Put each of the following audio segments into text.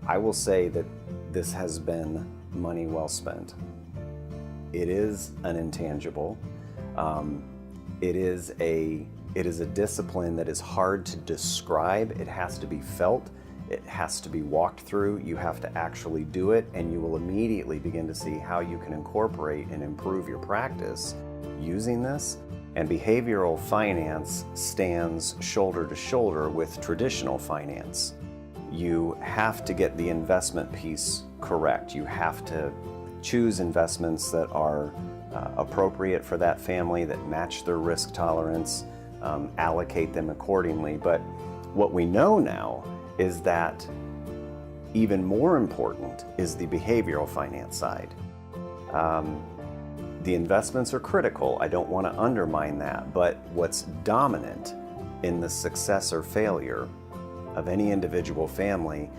I will say that this has been money well spent. It is an intangible. It is a discipline that is hard to describe. It has to be felt. It has to be walked through. You have to actually do it, and you will immediately begin to see how you can incorporate and improve your practice using this. And behavioral finance stands shoulder to shoulder with traditional finance. You have to get the investment piece correct. You have to choose investments that are appropriate for that family, that match their risk tolerance, allocate them accordingly. But what we know now is that even more important is the behavioral finance side. The investments are critical. I don't want to undermine that, but what's dominant in the success or failure of any individual family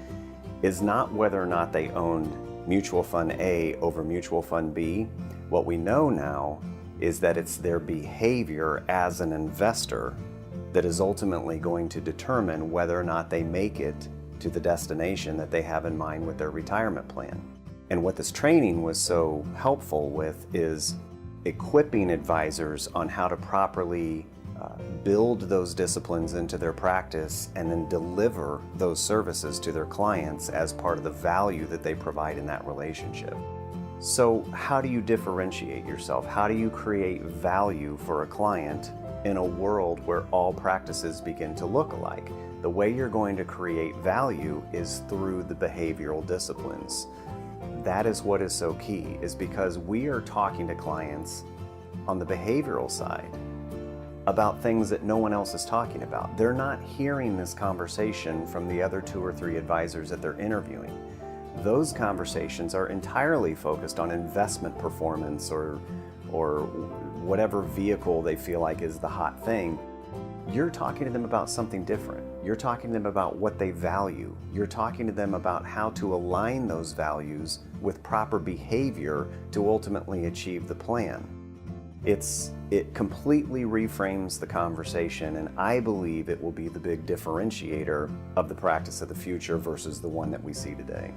is not whether or not they owned mutual fund A over mutual fund B. What we know now is that it's their behavior as an investor that is ultimately going to determine whether or not they make it to the destination that they have in mind with their retirement plan. And what this training was so helpful with is equipping advisors on how to properly build those disciplines into their practice and then deliver those services to their clients as part of the value that they provide in that relationship. So how do you differentiate yourself? How do you create value for a client in a world where all practices begin to look alike? The way you're going to create value is through the behavioral disciplines. That is what is so key, is because we are talking to clients on the behavioral side about things that no one else is talking about. They're not hearing this conversation from the other 2 or 3 advisors that they're interviewing. Those conversations are entirely focused on investment performance or whatever vehicle they feel like is the hot thing. You're talking to them about something different. You're talking to them about what they value. You're talking to them about how to align those values with proper behavior to ultimately achieve the plan. It completely reframes the conversation, and I believe it will be the big differentiator of the practice of the future versus the one that we see today.